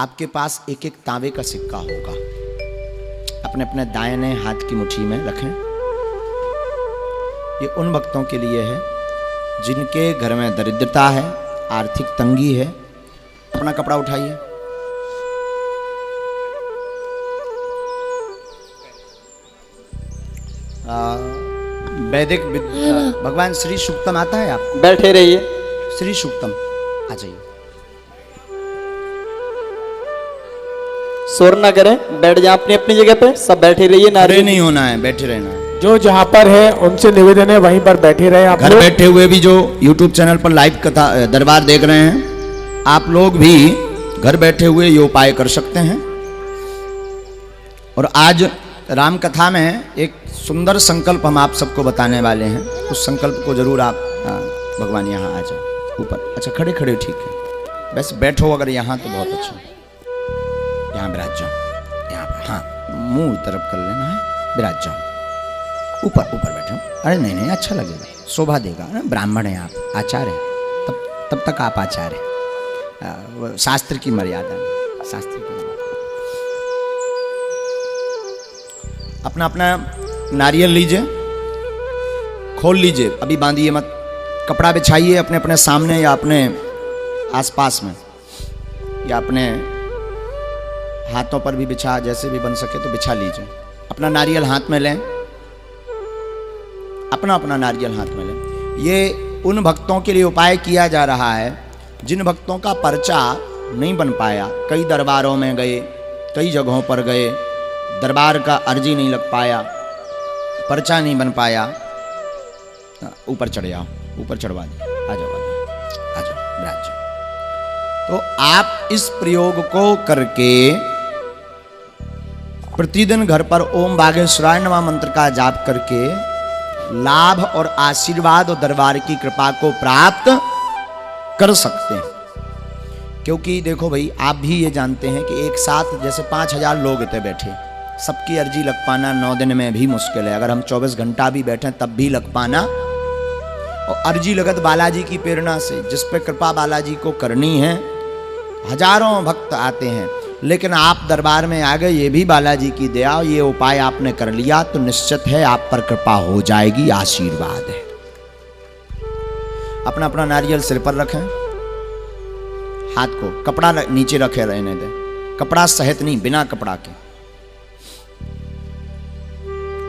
आपके पास एक एक तांबे का सिक्का होगा, अपने अपने दाहिने हाथ की मुट्ठी में रखें। ये उन भक्तों के लिए है जिनके घर में दरिद्रता है, आर्थिक तंगी है। अपना कपड़ा उठाइए, वैदिक भगवान श्री सूक्तम आता है आपको? बैठे रहिए। श्री सूक्तम आ जाइए। शोर ना करें, बैठ जाए अपनी अपनी जगह पे, सब बैठे रहिए। खड़े नारे नहीं होना है, बैठे रहना है। जो जहाँ पर है उनसे निवेदन है वहीं पर बैठे रहे आप घर लोग। बैठे हुए भी जो YouTube चैनल पर लाइव कथा दरबार देख रहे हैं, आप लोग भी घर बैठे हुए ये उपाय कर सकते हैं। और आज राम कथा में एक सुंदर संकल्प हम आप सबको बताने वाले हैं। उस संकल्प को जरूर आप भगवान यहाँ आ जाओ ऊपर। अच्छा खड़े खड़े ठीक है, बस बैठो अगर यहाँ तो बहुत अच्छा। यहाँ विराज जाओ, यहाँ पर हाँ, मुंह तरफ कर लेना है, विराज जाओ। ऊपर ऊपर बैठो। अरे नहीं नहीं, अच्छा लगेगा, शोभा देगा। ब्राह्मण हैं आप, आचार्य हैं, तब तक आप आचार्य हैं। शास्त्र की मर्यादा में, शास्त्र की मर्यादा। अपना अपना नारियल लीजिए, खोल लीजिए, अभी बांधिए मत। कपड़ा बिछाइए अपने अपने सामने या अपने आसपास में, या अपने हाथों पर भी बिछा, जैसे भी बन सके तो बिछा लीजिए। अपना नारियल हाथ में लें, अपना अपना नारियल हाथ में लें। ये उन भक्तों के लिए उपाय किया जा रहा है जिन भक्तों का पर्चा नहीं बन पाया। कई दरबारों में गए, कई जगहों पर गए, दरबार का अर्जी नहीं लग पाया, पर्चा नहीं बन पाया। ऊपर चढ़ जाओ, ऊपर चढ़वा दो। आ जाओ आ जाओ, विराज जाओ। तो आप इस प्रयोग को करके प्रतिदिन घर पर ओम बागेश्वराय नमः मंत्र का जाप करके लाभ और आशीर्वाद और दरबार की कृपा को प्राप्त कर सकते हैं। क्योंकि देखो भाई, आप भी ये जानते हैं कि एक साथ जैसे 5000 लोग थे बैठे, सबकी अर्जी लग पाना 9 दिन में भी मुश्किल है। अगर हम 24 घंटा भी बैठे तब भी लग पाना। और अर्जी लगत बालाजी की प्रेरणा से, जिस पे कृपा बालाजी को करनी है। हजारों भक्त आते हैं, लेकिन आप दरबार में आ गए, ये भी बालाजी की दया। ये उपाय आपने कर लिया तो निश्चित है आप पर कृपा हो जाएगी, आशीर्वाद है। अपना अपना नारियल सिर पर रखें, हाथ को कपड़ा नीचे रखे रहने दें, कपड़ा सहित नहीं, बिना कपड़ा के।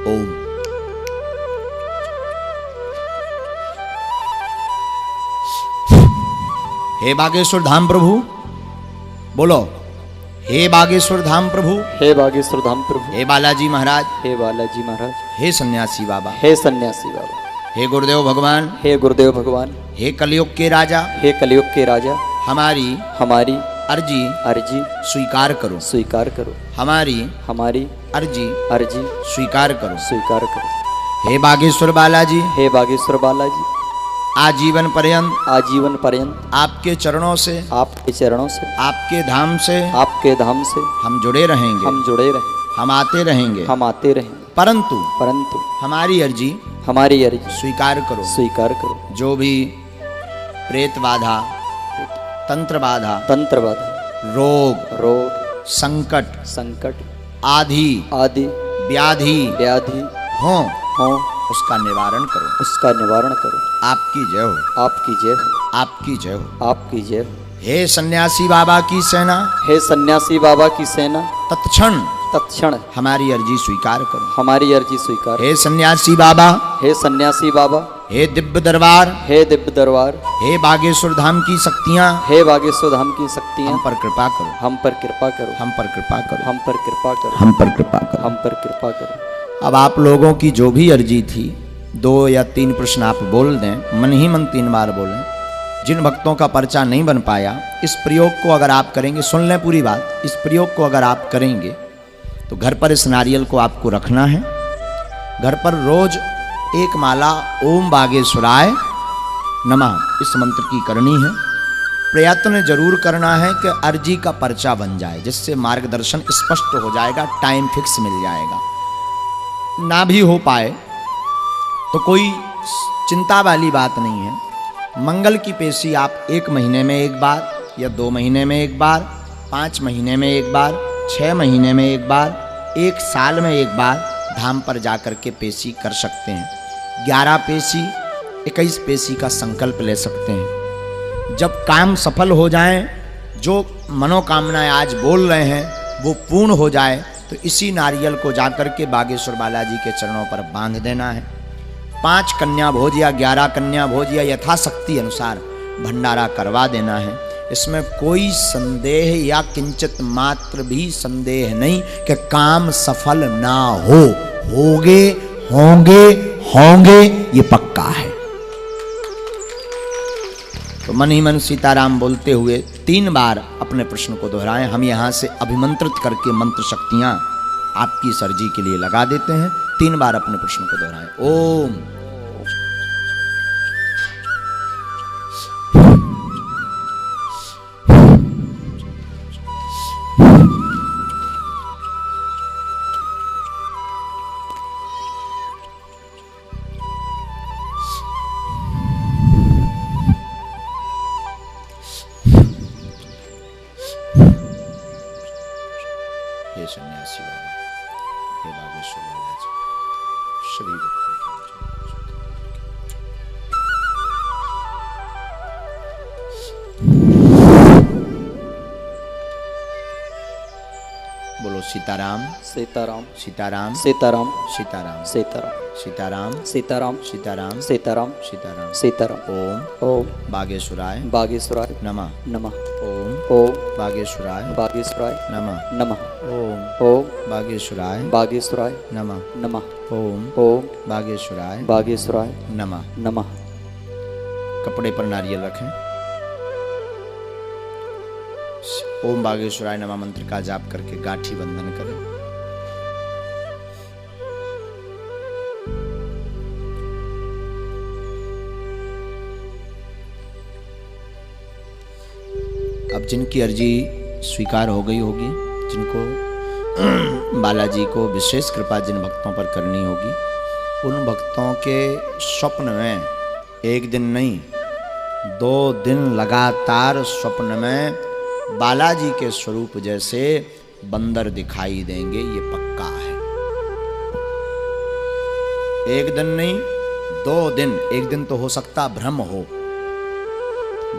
ओम हे बागेश्वर धाम प्रभु, बोलो हे बागेश्वर धाम प्रभु, हे बागेश्वर धाम प्रभु, हे बालाजी महाराज, हे बालाजी महाराज, हे सन्यासी बाबा, हे सन्यासी बाबा, हे गुरुदेव भगवान, हे गुरुदेव भगवान, हे कलयुग के राजा, हे कलयुग के राजा, हमारी अर्जी स्वीकार करो, स्वीकार करो। हमारी अर्जी स्वीकार करो, स्वीकार करो। हे बागेश्वर बालाजी, हे बागेश्वर बालाजी, आजीवन पर्यंत आपके चरणों से, आपके चरणों से, आपके धाम से, आपके धाम से हम जुड़े रहेंगे, हम जुड़े रहें, हम आते रहेंगे, हम आते रहेंगे। परंतु हमारी अर्जी स्वीकार करो, स्वीकार करो। जो भी प्रेत बाधा, तंत्र बाधा, रोग, संकट आदि व्याधि हो, उसका निवारण करो, आपकी जय हो, आपकी जय हो, आपकी जय हो, आपकी जय हो। हे सन्यासी बाबा की सेना, हे सन्यासी बाबा की सेना, तत्क्षण हमारी अर्जी स्वीकार करो, हमारी अर्जी स्वीकार। हे सन्यासी बाबा, हे सन्यासी बाबा, हे दिव्य दरबार, हे दिव्य दरबार, हे बागेश्वर धाम की शक्तियाँ, हे बागेश्वर धाम की शक्तियाँ, हम पर कृपा करो, हम पर कृपा करो, हम पर कृपा करो, हम पर कृपा करो, हम पर कृपा करो, हम पर कृपा करो। अब आप लोगों की जो भी अर्जी थी, 2 या 3 प्रश्न आप बोल दें, मन ही मन 3 बार बोलें। जिन भक्तों का पर्चा नहीं बन पाया, इस प्रयोग को अगर आप करेंगे, सुन लें पूरी बात, इस प्रयोग को अगर आप करेंगे तो घर पर इस नारियल को आपको रखना है। घर पर रोज एक माला ओम बागेश्वराय नमः इस मंत्र की करनी है। प्रयत्न जरूर करना है कि अर्जी का पर्चा बन जाए, जिससे मार्गदर्शन स्पष्ट हो जाएगा, टाइम फिक्स मिल जाएगा। ना भी हो पाए तो कोई चिंता वाली बात नहीं है। मंगल की पेशी आप 1 महीने में एक बार या 2 महीने में एक बार 5 महीने में एक बार, 6 महीने में एक बार, 1 साल में एक बार धाम पर जाकर के पेशी कर सकते हैं। 11 पेशी, 21 पेशी का संकल्प ले सकते हैं। जब काम सफल हो जाए, जो मनोकामनाएं आज बोल रहे हैं वो पूर्ण हो जाए, तो इसी नारियल को जाकर के बागेश्वर बालाजी के चरणों पर बांध देना है। 5 कन्या भोज या 11 कन्या भोज या यथाशक्ति अनुसार भंडारा करवा देना है। इसमें कोई संदेह या किंचित मात्र भी संदेह नहीं कि काम सफल ना हो। होंगे होंगे होंगे, ये पक्का है। तो मन ही मन सीताराम बोलते हुए 3 बार अपने प्रश्न को दोहराएं। हम यहां से अभिमंत्रित करके मंत्र शक्तियां आपकी सर्जी के लिए लगा देते हैं। 3 बार अपने प्रश्न को दोहराएं। ओम हे सन्यासी बाबा, हे बागेश्वर बालाजी, सभी भक्तों बोलो सीताराम सीताराम सीताराम सीताराम सीताराम सीताराम सीताराम सीताराम सीताराम सीताराम सीताराम सीताराम। ओम ओम बागेश्वराय बागेश्वराय नमः। नमः। ओम ओम बागेश्वराय बागेश्वराय नमः। नमः। ओम ओम बागेश्वराय बागेश्वराय नमः। नमः। ओम ओम बागेश्वराय बागेश्वराय नमः। नमः। कपड़े पर नारियल रखें। ओम बागेश्वराय नमः मंत्र का जाप करके गाठी बंधन करें। अब जिनकी अर्जी स्वीकार हो गई होगी, जिनको बालाजी को विशेष कृपा जिन भक्तों पर करनी होगी, उन भक्तों के स्वप्न में 1 दिन नहीं 2 दिन लगातार स्वप्न में बालाजी के स्वरूप जैसे बंदर दिखाई देंगे, ये पक्का है। 1 दिन नहीं 2 दिन, 1 दिन तो हो सकता भ्रम हो,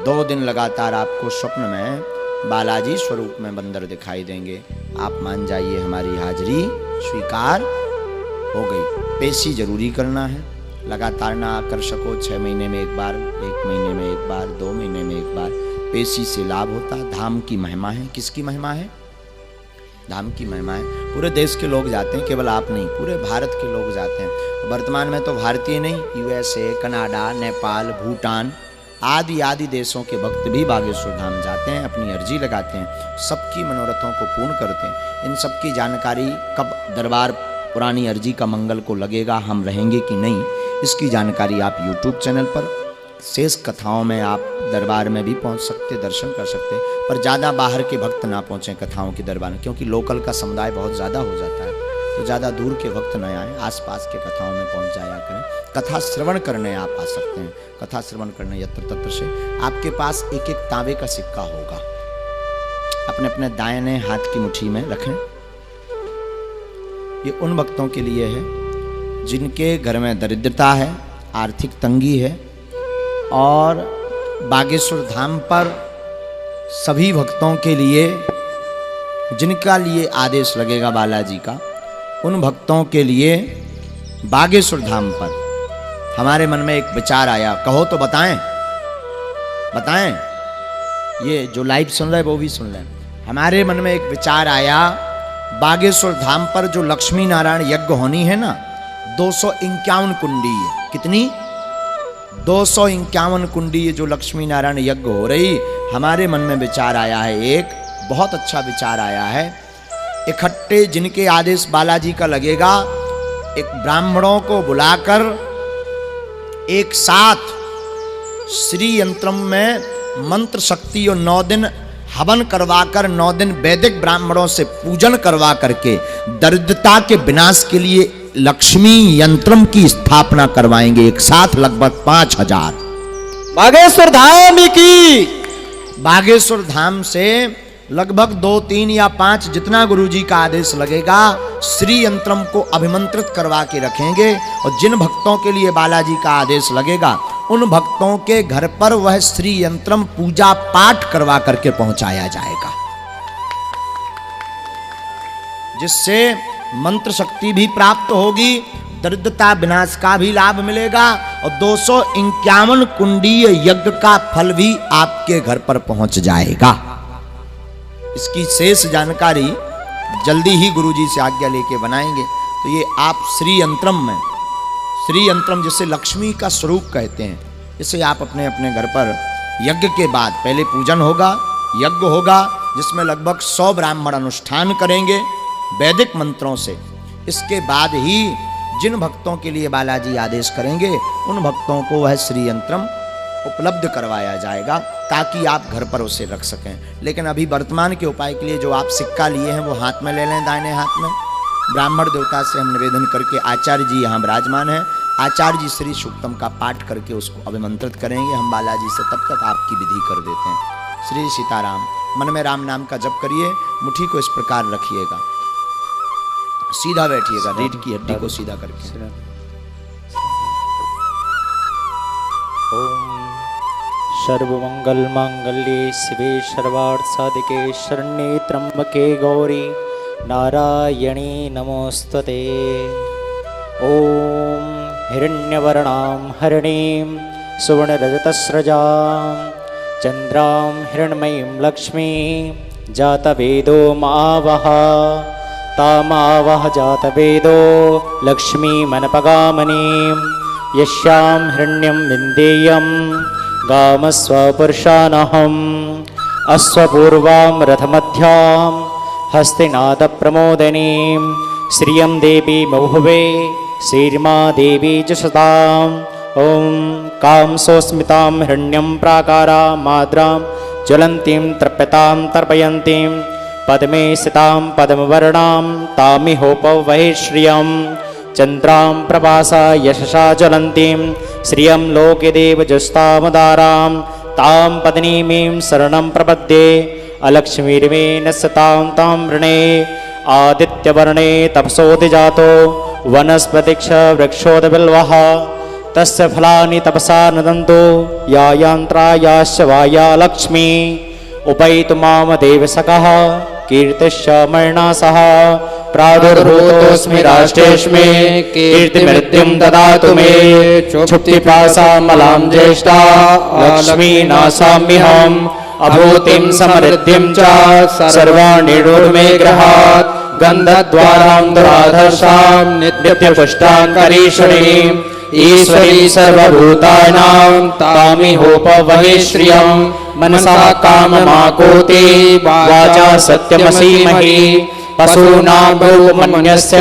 2 दिन लगातार आपको स्वप्न में बालाजी स्वरूप में बंदर दिखाई देंगे। आप मान जाइए हमारी हाजिरी स्वीकार हो गई। पेशी जरूरी करना है, लगातार ना कर सको 6 महीने में एक बार, 1 महीने में एक बार, 2 महीने में एक बार, पेशी से लाभ होता। धाम की महिमा है। किसकी महिमा है? धाम की महिमा है। पूरे देश के लोग जाते हैं, केवल आप नहीं, पूरे भारत के लोग जाते हैं। वर्तमान में तो भारतीय नहीं, यूएसए, कनाडा, नेपाल, भूटान आदि आदि देशों के भक्त भी बागेश्वर धाम जाते हैं, अपनी अर्जी लगाते हैं, सबकी मनोरथों को पूर्ण करते हैं। इन सब की जानकारी कब दरबार पुरानी अर्जी का मंगल को लगेगा, हम रहेंगे कि नहीं, इसकी जानकारी आप YouTube चैनल पर शेष कथाओं में आप दरबार में भी पहुंच सकते, दर्शन कर सकते, पर ज़्यादा बाहर के भक्त ना पहुंचें कथाओं की दरबार में, क्योंकि लोकल का समुदाय बहुत ज़्यादा हो जाता है। तो ज़्यादा दूर के भक्त न आए, आसपास के कथाओं में पहुंच जाया करें। कथा श्रवण करने आप आ सकते हैं। कथा श्रवण करने यत्र तत्र से आपके पास 1-1 तांबे का सिक्का होगा, अपने अपने दाहिने हाथ की मुट्ठी में रखें। ये उन भक्तों के लिए है जिनके घर में दरिद्रता है, आर्थिक तंगी है, और बागेश्वर धाम पर सभी भक्तों के लिए जिनका लिए आदेश लगेगा बालाजी का, उन भक्तों के लिए बागेश्वर धाम पर हमारे मन में एक विचार आया। कहो तो बताएं, बताएं, ये जो लाइव सुन रहे वो भी सुन लें। हमारे मन में एक विचार आया, बागेश्वर धाम पर जो लक्ष्मी नारायण यज्ञ होनी है ना, 251 कुंडी है। कितनी? 251 कुंडी जो लक्ष्मी नारायण यज्ञ हो रही, हमारे मन में विचार आया है, एक बहुत अच्छा विचार आया है। इकट्ठे जिनके आदेश बालाजी का लगेगा, एक ब्राह्मणों को बुलाकर एक साथ श्री यंत्रम में मंत्र शक्ति और 9 दिन हवन करवाकर, 9 दिन वैदिक ब्राह्मणों से पूजन करवा करके दरिद्रता के विनाश के लिए लक्ष्मी यंत्रम की स्थापना करवाएंगे, एक साथ लगभग 5000। बागेश्वर धाम की, बागेश्वर धाम से लगभग 2, 3 या 5 जितना गुरुजी का आदेश लगेगा श्री यंत्रम को अभिमंत्रित करवा के रखेंगे। और जिन भक्तों के लिए बालाजी का आदेश लगेगा उन भक्तों के घर पर वह श्री यंत्रम पूजा पाठ करवा करके पहुंचाया जाएगा, जिससे मंत्र शक्ति भी प्राप्त होगी, दरिद्रता विनाश का भी लाभ मिलेगा और 251 कुंडीय यज्ञ का फल भी आपके घर पर पहुंच जाएगा। इसकी शेष जानकारी जल्दी ही गुरुजी से आज्ञा लेके बनाएंगे। तो ये आप श्री यंत्रम में, श्री यंत्रम जिसे लक्ष्मी का स्वरूप कहते हैं, इसे आप अपने अपने घर पर यज्ञ के बाद पहले पूजन होगा, यज्ञ होगा जिसमें लगभग 100 ब्राह्मण अनुष्ठान करेंगे वैदिक मंत्रों से। इसके बाद ही जिन भक्तों के लिए बालाजी आदेश करेंगे उन भक्तों को वह श्री यंत्रम उपलब्ध करवाया जाएगा ताकि आप घर पर उसे रख सकें। लेकिन अभी वर्तमान के उपाय के लिए जो आप सिक्का लिए हैं वो हाथ में ले लें, दाहिने हाथ में। ब्राह्मण देवता से हम निवेदन करके, आचार्य जी यहाँ विराजमान हैं, आचार्य जी श्री सूक्तम का पाठ करके उसको अभिमंत्रित करेंगे। हम बालाजी से तब तक आपकी विधि कर देते हैं। श्री सीताराम, मन में राम नाम का जप करिए, मुट्ठी को इस प्रकार रखिएगा, सीधा बैठिएगा, रीढ़ की हड्डी को सीधा करके। ओम सर्वमंगल मांगल्ये शिवे सर्वार्थ साधिके शरण्ये त्र्यंबके गौरी नारायणी नमोस्तुते। ओम हिरण्यवर्णां हरिणीं सुवर्णरजतस्रजां चंद्रां हिरण्मयीं लक्ष्मीं जातवेदो मावह तामावह जातवेदो लक्ष्मीमनपगामिनीं यस्यां हिरण्यं विन्देयं गामस्वपुरुषानहम् अश्वपूर्वां रथमध्यां हस्तिनादप्रमोदिनीं श्रियं देवी महुवे श्रीर्मा देवी च सताम्। ॐ कांसोस्मितां हिरण्यं प्राकारां माद्रां ज्वलन्तीं तर्प्यतां तर्पयन्तीं पद्मे स्थितां पद्मवर्णां तामिहोपवै श्रियं चन्द्रां प्रभासा यशसा ज्वलन्तीं श्रियं लोके देवजस्तामदारां तां पत्नीमीं शरणं प्रपद्ये अलक्ष्मीर्मेण सतां तां वृणे आदित्यवर्णे तपसोऽधिजातो वनस्पतिक्ष वृक्षोदबिल्वः तस्य फलानि तपसा नदन्तो या यान्त्रायाश्च वाया लक्ष्मी उपैतु माम देवसखः कीर्तिश्च मरणा सह प्रादुर्भूतोऽस्मि राष्ट्रेऽस्मि कीर्तिमृत्युं ददातु मे क्षुप्तिपाशामलां ज्येष्ठा लक्ष्मी नाशाम्यहम् अभूतिं समृद्धिं च सर्वाणि मे गृहात् गन्धद्वारां दुराधर्षां नित्यपुष्टां करीषणीम् ईश्वरी सर्वभूतानां तामिहोपवहे श्रियं मनसा काममाकोति वाचा सत्यमसीमहि पशूनां बहुमन्यस्य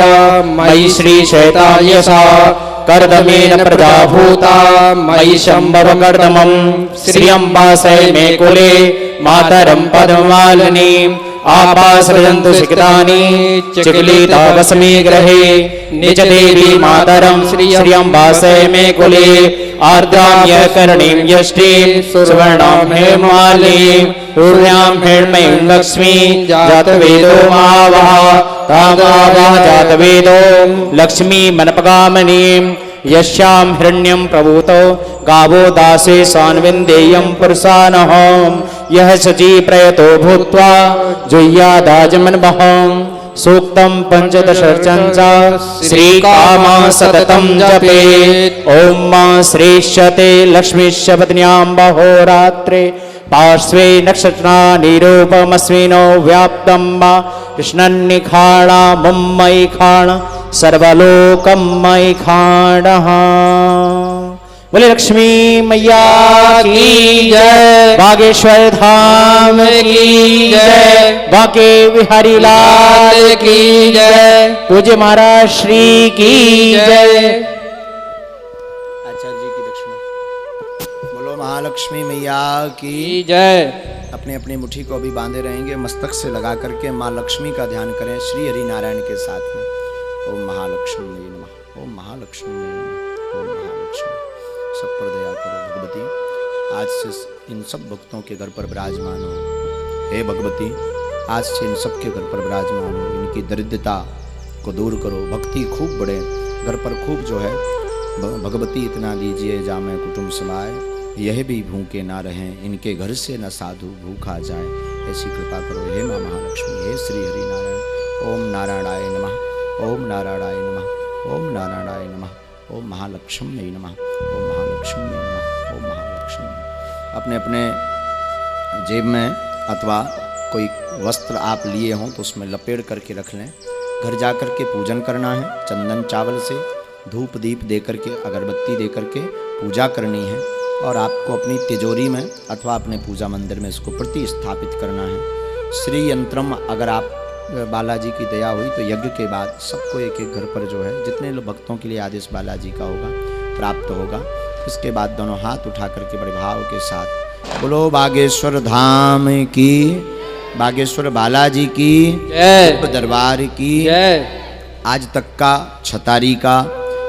मयि श्रीशैतायसा कर्दमेन प्रजाभूता मयि शम्भवकर्दमं श्रियं वासय मे कुले मातरं पद्ममालिनीम् आपासृजन्तु सिक्तानि चिक्लितावसमे गृहे निज देवी मातरं श्रियं वासय मे कुले आर्द्रां यकर्णीं यष्टिं सुवर्णां हेमालिनीं सूर्यां हिरण्मयीं लक्ष्मीं जातवेदो मावह तामावह जातवेदो लक्ष्मीमनपगामिनीं यस्यां हिरण्यं प्रभूतो गावो दासे सान्विन्देयं पुरुषानहम् यः सची प्रयतो भूत्वा जुह्यादाजमन्वहम् सूक्तं पंचदशर्चन च श्रीकामा सततं जपेत्। ॐ मा श्रेष्यते लक्ष्मीश्च पत्न्यां बहोरात्रे पार्श्वे नक्षत्रा निरूपमस्मिनो व्याप्तं मा कृष्णन्निखाणा मुम्मयि खाण सर्वलोकं मयि खाणः। बोले लक्ष्मी मैया की जय, बागेश्वर धाम की जय, बाके बिहारी लाल की जय, पूज्य महाराज श्री की जय। आचार्य जी की दक्षिणा। बोलो महालक्ष्मी मैया की जय। अपनी अपनी मुट्ठी को अभी बांधे रहेंगे, मस्तक से लगा करके माँ लक्ष्मी का ध्यान करें श्री हरि नारायण के साथ में। ओम महालक्ष्मी नमः, ओम महालक्ष्मी नमः, ओम महालक्ष्मी। सब पर दया करो भगवती। आज से इन सब भक्तों के घर पर विराजमान हो। हे भगवती, आज से इन सबके घर पर विराजमान हो, इनकी दरिद्रता को दूर करो, भक्ति खूब बढ़े, घर पर खूब जो है भगवती इतना दीजिए जामे कुटुंब समाए, यह भी भूखे ना रहें, इनके घर से न साधु भूखा जाए, ऐसी कृपा करो हे माँ महालक्ष्मी। हे श्री हरि नारायण। ओम नारायणाय नमः, ओम नारायणाय नमः, ओम नारायणाय नमः, ओम महालक्ष्मी नमः, ओम महालक्ष्मी नमः, ओम महालक्ष्मी। अपने अपने जेब में अथवा कोई वस्त्र आप लिए हों तो उसमें लपेट करके रख लें। घर जा कर के पूजन करना है, चंदन चावल से धूप दीप दे करके, अगरबत्ती दे करके पूजा करनी है और आपको अपनी तिजोरी में अथवा अपने पूजा मंदिर में इसको प्रतिस्थापित करना है। श्री यंत्रम अगर आप बालाजी की दया हुई तो यज्ञ के बाद सबको एक एक घर पर जो है जितने लोग भक्तों के लिए आदेश बालाजी का होगा प्राप्त होगा। इसके बाद दोनों हाथ उठा करके बड़े भाव के साथ बोलो बागेश्वर धाम की, बागेश्वर बालाजी की दिव्य दरबार की आज तक का छतारी का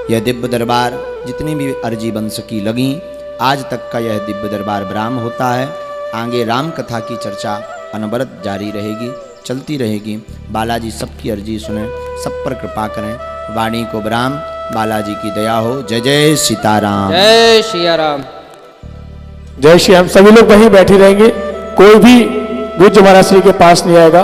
यह दिव्य दरबार, जितनी भी अर्जी बन सकी लगी, आज तक का यह दिव्य दरबार विराम होता है। आगे राम कथा की चर्चा अनवरत जारी रहेगी, चलती रहेगी। बालाजी सबकी अर्जी सुने, सब पर कृपा करें, वाणी को विराम, बालाजी की दया हो। जय जय सीताराम। जय श्री राम। जय श्री राम। सभी लोग वहीं बैठे रहेंगे, कोई भी गुरु महाराज श्री के पास नहीं आएगा।